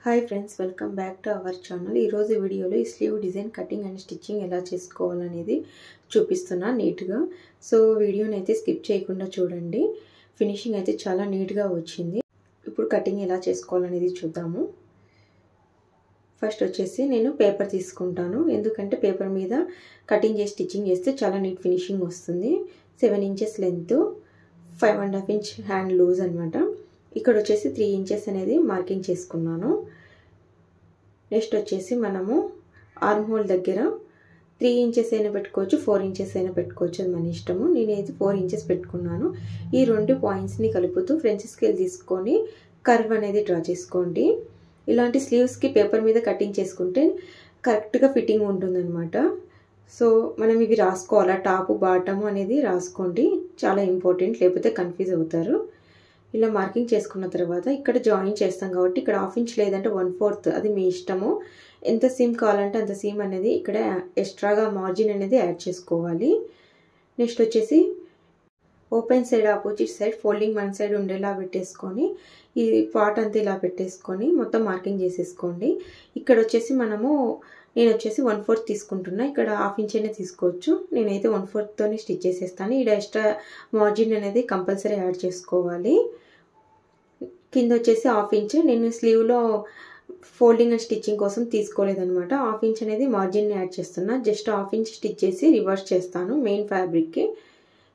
Hi friends, welcome back to our channel. ఈరోజు వీడియోలో ఈ slew design cutting and stitching ఎలా చేసుకోవాలనేది చూపిస్తున్నా నీట్గా. సో వీడియోని అయితే స్కిప్ చేయకుండా చూడండి. ఫినిషింగ్ అయితే చాలా నీట్గా వచ్చింది. ఇప్పుడు కటింగ్ ఎలా చేసుకోవాలనేది చూద్దాము. ఫస్ట్ వచ్చేసి నేను పేపర్ తీసుకుంటాను, ఎందుకంటే పేపర్ మీద కటింగ్ చేసి స్టిచ్చింగ్ చేస్తే చాలా నీట్ ఫినిషింగ్ వస్తుంది. 7 inches length, 5.5 inch hand loose అనమాట. ఇక్కడ వచ్చేసి 3 ఇంచెస్ అనేది మార్కింగ్ చేసుకున్నాను. నెక్స్ట్ వచ్చేసి మనము ఆర్మ్ హోల్ దగ్గర 3 ఇంచెస్ అయినా పెట్టుకోవచ్చు, 4 ఇంచెస్ అయినా పెట్టుకోవచ్చు, అది మన ఇష్టము. నేనైతే 4 ఇంచెస్ పెట్టుకున్నాను. ఈ 2 పాయింట్స్ని కలుపుతూ ఫ్రెంచ్ స్కేల్ తీసుకొని కర్వ్ అనేది డ్రా చేసుకోండి. ఇలాంటి స్లీవ్స్కి పేపర్ మీద కటింగ్ చేసుకుంటే కరెక్ట్గా ఫిట్టింగ్ ఉంటుందన్నమాట. సో మనం ఇవి రాసుకోవాలా, టాపు బాటము అనేది రాసుకోండి, చాలా ఇంపార్టెంట్, లేకపోతే కన్ఫ్యూజ్ అవుతారు. ఇలా మార్కింగ్ చేసుకున్న తర్వాత ఇక్కడ జాయిన్ చేస్తాం కాబట్టి ఇక్కడ 1/2 ఇంచ్ లేదంటే 1/4, అది మీ ఇష్టము. ఎంత సీమ్ కావాలంటే అంత సీమ్ అనేది ఇక్కడ ఎక్స్ట్రాగా మార్జిన్ అనేది యాడ్ చేసుకోవాలి. నెక్స్ట్ వచ్చేసి open side opposite side folding one side ఉండేలా పెట్టేసుకొని ఈ పార్ట్ అంతా ఇలా పెట్టేసుకొని మొత్తం మార్కింగ్ చేసేసుకోండి. ఇక్కడ వచ్చేసి నేను వచ్చేసి 1/4 తీసుకుంటున్నా. ఇక్కడ 1/2 ఇంచ్ అయినా తీసుకోవచ్చు. నేనైతే 1/4తోనే స్టిచ్ చేసేస్తాను. ఇక్కడ ఎక్స్ట్రా మార్జిన్ అనేది కంపల్సరీ యాడ్ చేసుకోవాలి. కింద వచ్చేసి 1/2 ఇంచ్ నేను స్లీవ్లో ఫోల్డింగ్ అండ్ స్టిచ్చింగ్ కోసం తీసుకోలేదనమాట. 1/2 ఇంచ్ అనేది మార్జిన్ యాడ్ చేస్తున్నా. జస్ట్ 1/2 ఇంచ్ స్టిచ్ చేసి రివర్స్ చేస్తాను మెయిన్ ఫ్యాబ్రిక్కి.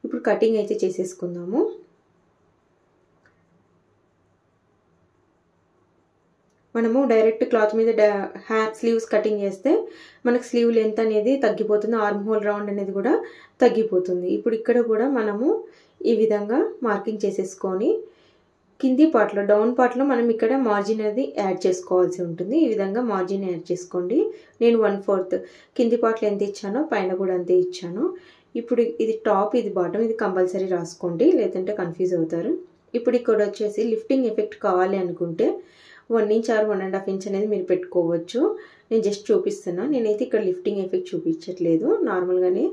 ఇప్పుడు కటింగ్ అయితే చేసేసుకుందాము. మనము డైరెక్ట్ క్లాత్ మీద స్లీవ్స్ కటింగ్ చేస్తే మనకు స్లీవ్ లెంత్ అనేది తగ్గిపోతుంది, ఆర్మ్ హోల్ రౌండ్ అనేది కూడా తగ్గిపోతుంది. ఇప్పుడు ఇక్కడ కూడా మనము ఈ విధంగా మార్కింగ్ చేసేసుకొని కింది పార్ట్లో డౌన్ పార్ట్లో మనం ఇక్కడ మార్జిన్ అనేది యాడ్ చేసుకోవాల్సి ఉంటుంది. ఈ విధంగా మార్జిన్ యాడ్ చేసుకోండి. నేను 1/4 కింది పార్ట్లో ఎంత ఇచ్చానో పైన కూడా అంతే ఇచ్చాను. ఇప్పుడు ఇది టాప్, ఇది బాటమ్, ఇది కంపల్సరీ రాసుకోండి, లేదంటే కన్ఫ్యూజ్ అవుతారు. ఇప్పుడు ఇక్కడ వచ్చేసి లిఫ్టింగ్ ఎఫెక్ట్ కావాలి అనుకుంటే 1 ఇంచ్ ఆర్ 1.5 ఇంచ్ అనేది మీరు పెట్టుకోవచ్చు. నేను జస్ట్ చూపిస్తున్నా. నేనైతే ఇక్కడ లిఫ్టింగ్ ఎఫెక్ట్ చూపించట్లేదు, నార్మల్గానే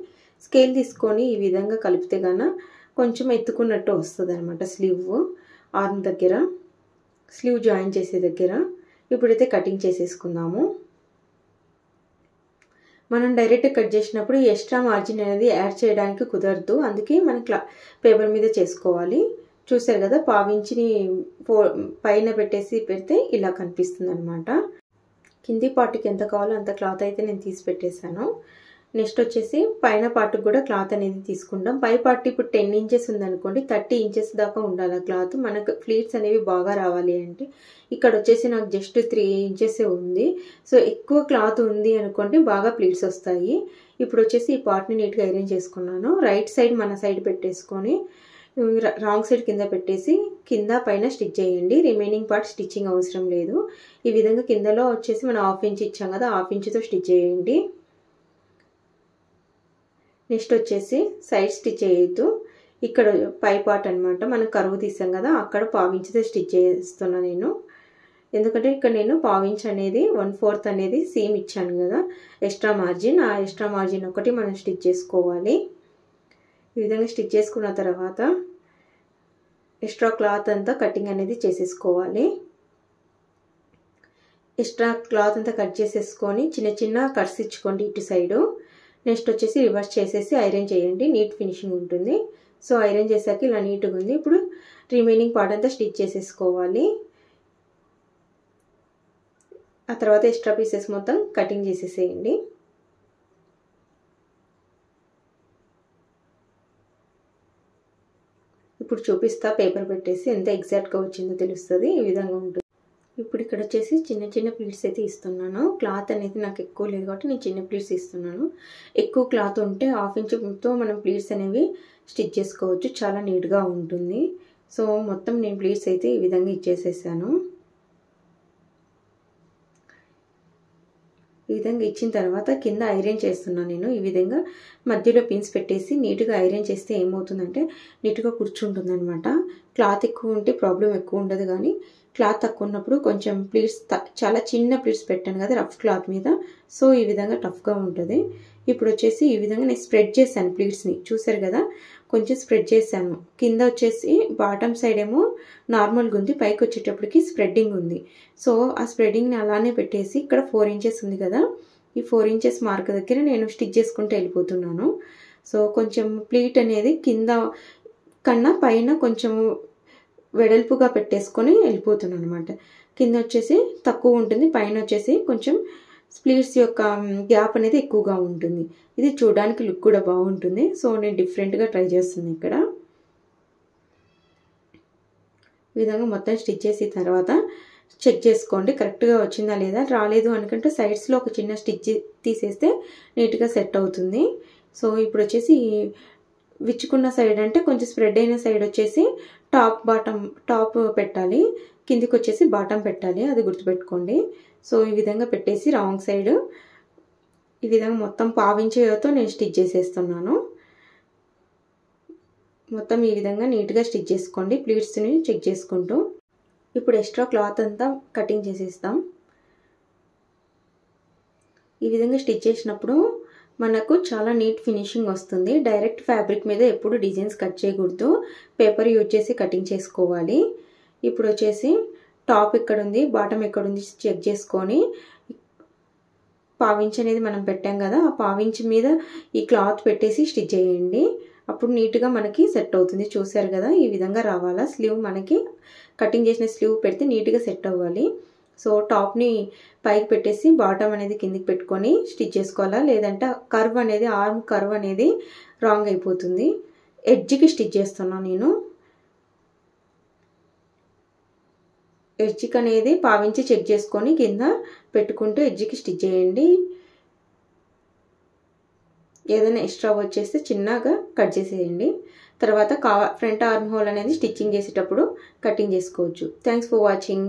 స్కేల్ తీసుకొని ఈ విధంగా కలిపితే కన్నా కొంచెం ఎత్తుకున్నట్టు వస్తుంది అనమాట స్లీవ్ ఆర్మ్ దగ్గర, స్లీవ్ జాయిన్ చేసే దగ్గర. ఇప్పుడైతే కటింగ్ చేసేసుకుందాము. మనం డైరెక్ట్ కట్ చేసినప్పుడు ఎక్స్ట్రా మార్జిన్ అనేది యాడ్ చేయడానికి కుదరదు, అందుకే మనం పేపర్ మీద చేసుకోవాలి. చూసారు కదా, 1/2 ఇంచ్ని పైన పెడితే ఇలా కనిపిస్తుంది అనమాట. కింది పార్ట్కి ఎంత కావాలో అంత క్లాత్ అయితే నేను తీసి పెట్టేశాను. నెక్స్ట్ వచ్చేసి పైన పార్ట్కి కూడా క్లాత్ అనేది తీసుకుంటాం. పై పార్ట్ ఇప్పుడు 10 ఇంచెస్ ఉందనుకోండి, 30 ఇంచెస్ దాకా ఉండాలి క్లాత్. మనకు ఫ్లీట్స్ అనేవి బాగా రావాలి అంటే ఇక్కడ వచ్చేసి నాకు జస్ట్ 3 ఇంచెస్ ఉంది. సో ఎక్కువ క్లాత్ ఉంది అనుకోండి, బాగా ప్లీట్స్ వస్తాయి. ఇప్పుడు వచ్చేసి ఈ పార్ట్ని నీట్గా ఐరన్ చేసుకున్నాను. రైట్ సైడ్ మన సైడ్ పెట్టేసుకొని రాంగ్ సైడ్ కింద పెట్టేసి కింద పైన స్టిచ్ చేయండి. రిమైనింగ్ పార్ట్ స్టిచ్చింగ్ అవసరం లేదు. ఈ విధంగా కిందలో వచ్చేసి మనం 1/2 ఇంచ్ ఇచ్చాం కదా, 1/2 ఇంచ్తో స్టిచ్ చేయండి. నెక్స్ట్ వచ్చేసి సైడ్ స్టిచ్ చేయొద్దు. ఇక్కడ పై పార్ట్ అనమాట, మనం కరువు తీసాం కదా, అక్కడ 1/2 ఇంచ్తో స్టిచ్ చేస్తున్నా నేను. ఎందుకంటే ఇక్కడ నేను 1/2 ఇంచ్ అనేది 1/4 అనేది సీమ్ ఇచ్చాను కదా ఎక్స్ట్రా మార్జిన్, ఆ ఎక్స్ట్రా మార్జిన్ ఒకటి మనం స్టిచ్ చేసుకోవాలి. ఈ విధంగా స్టిచ్ చేసుకున్న తర్వాత ఎక్స్ట్రా క్లాత్ అంతా కటింగ్ అనేది చేసేసుకోవాలి. ఎక్స్ట్రా క్లాత్ అంతా కట్ చేసేసుకొని చిన్న చిన్న కట్స్ ఇచ్చుకోండి ఇటు సైడు. నెక్స్ట్ వచ్చేసి రివర్స్ చేసేసి ఐరన్ చేయండి, నీట్ ఫినిషింగ్ ఉంటుంది. సో ఐరన్ చేసాక ఇలా నీట్గా ఉంది. ఇప్పుడు రిమైనింగ్ పార్ట్ అంతా స్టిచ్ చేసేసుకోవాలి. ఆ తర్వాత ఎక్స్ట్రా పీసెస్ మొత్తం కటింగ్ చేసేసేయండి. ఇప్పుడు చూపిస్తా, పేపర్ పెట్టేసి ఎంత ఎగ్జాక్ట్గా వచ్చిందో తెలుస్తుంది. ఈ విధంగా ఉంటుంది. ఇప్పుడు ఇక్కడ వచ్చేసి చిన్న చిన్న ప్లీట్స్ అయితే ఇస్తున్నాను. క్లాత్ అనేది నాకు ఎక్కువ లేదు కాబట్టి నేను చిన్న ప్లీట్స్ ఇస్తున్నాను. ఎక్కువ క్లాత్ ఉంటే 1/2 ఇంచ్తో మనం ప్లీట్స్ అనేవి స్టిచ్ చేసుకోవచ్చు, చాలా నీట్గా ఉంటుంది. సో మొత్తం నేను ప్లీట్స్ అయితే ఈ విధంగా ఇచ్చేసేసాను. ఈ విధంగా ఇచ్చిన తర్వాత కింద ఐరన్ చేస్తున్నాను నేను. ఈ విధంగా మధ్యలో పిన్స్ పెట్టేసి నీట్గా ఐరన్ చేస్తే ఏమవుతుందంటే నీట్గా కూర్చుంటుంది అనమాట. క్లాత్ ఎక్కువ ఉంటే ప్రాబ్లం ఎక్కువ ఉండదు, కానీ క్లాత్ తక్కువ ఉన్నప్పుడు కొంచెం ప్లీట్స్ చాలా చిన్న ప్లీట్స్ పెట్టాను కదా రఫ్ క్లాత్ మీద, సో ఈ విధంగా టఫ్గా ఉంటుంది. ఇప్పుడు వచ్చేసి ఈ విధంగా నేను స్ప్రెడ్ చేశాను ప్లీట్స్ని, చూసారు కదా. కొంచెం స్ప్రెడ్ చేశాను. కింద వచ్చేసి బాటమ్ సైడ్ ఏమో నార్మల్గా ఉంది, పైకి వచ్చేటప్పటికి స్ప్రెడ్డింగ్ ఉంది. సో ఆ స్ప్రెడ్డింగ్ని అలానే పెట్టేసి ఇక్కడ 4 ఇంచెస్ ఉంది కదా, ఈ 4 ఇంచెస్ మార్క్ దగ్గర నేను స్టిచ్ చేసుకుంటూ వెళ్ళిపోతున్నాను. సో కొంచెం ప్లీట్ అనేది కింద కన్నా పైన కొంచెం వెడల్పుగా పెట్టేసుకొని వెళ్ళిపోతున్నాను అనమాట. కింద వచ్చేసి తక్కువ ఉంటుంది, పైన వచ్చేసి కొంచెం స్ప్లీట్స్ యొక్క గ్యాప్ అనేది ఎక్కువగా ఉంటుంది. ఇది చూడడానికి లుక్ కూడా బాగుంటుంది. సో నేను డిఫరెంట్గా ట్రై చేస్తుంది ఇక్కడ. ఈ విధంగా మొత్తం స్టిచ్ చేసిన తర్వాత చెక్ చేసుకోండి కరెక్ట్గా వచ్చిందా లేదా. రాలేదు అనుకుంటే సైడ్స్లో ఒక చిన్న స్టిచ్ తీసేస్తే నీట్గా సెట్ అవుతుంది. సో ఇప్పుడు వచ్చేసి విచ్చుకున్న సైడ్ అంటే కొంచెం స్ప్రెడ్ అయిన సైడ్ వచ్చేసి టాప్ పెట్టాలి, కిందికి వచ్చేసి బాటమ్ పెట్టాలి, అది గుర్తుపెట్టుకోండి. సో ఈ విధంగా పెట్టేసి రాంగ్ సైడ్ ఈ విధంగా మొత్తం పావించేతో నేను స్టిచ్ చేసేస్తున్నాను. మొత్తం ఈ విధంగా నీట్గా స్టిచ్ చేసుకోండి, ప్లీట్స్ని చెక్ చేసుకుంటూ. ఇప్పుడు ఎక్స్ట్రా క్లాత్ అంతా కటింగ్ చేసేస్తాం. ఈ విధంగా స్టిచ్ చేసినప్పుడు మనకు చాలా నీట్ ఫినిషింగ్ వస్తుంది. డైరెక్ట్ ఫ్యాబ్రిక్ మీద ఎప్పుడు డిజైన్స్ కట్ చేయకూడదు, పేపర్ యూజ్ చేసి కటింగ్ చేసుకోవాలి. ఇప్పుడు వచ్చేసి టాప్ ఎక్కడ ఉంది, బాటమ్ ఎక్కడ ఉంది చెక్ చేసుకొని పావించి అనేది మనం పెట్టాం కదా, ఆ పావించి మీద ఈ క్లాత్ పెట్టేసి స్టిచ్ చేయండి. అప్పుడు నీట్గా మనకి సెట్ అవుతుంది. చూసారు కదా, ఈ విధంగా రావాలా. స్లీవ్ మనకి కటింగ్ చేసిన స్లీవ్ పెడితే నీట్గా సెట్ అవ్వాలి. సో టాప్ని పైకి పెట్టేసి బాటమ్ అనేది కిందికి పెట్టుకొని స్టిచ్ చేసుకోవాలా, లేదంటే కర్వ్ అనేది ఆర్మ్ కర్వ్ అనేది రాంగ్ అయిపోతుంది. ఎడ్జ్కి స్టిచ్ చేస్తున్నాను నేను. ఎడ్జ్కి అనేది పావించి చెక్ చేసుకొని కింద పెట్టుకుంటూ ఎడ్జ్కి స్టిచ్ చేయండి. ఏదైనా ఎక్స్ట్రా వచ్చేస్తే చిన్నగా కట్ చేసేయండి. తర్వాత ఫ్రంట్ ఆర్మ్ హోల్ అనేది స్టిచ్చింగ్ చేసేటప్పుడు కటింగ్ చేసుకోవచ్చు. Thanks for watching.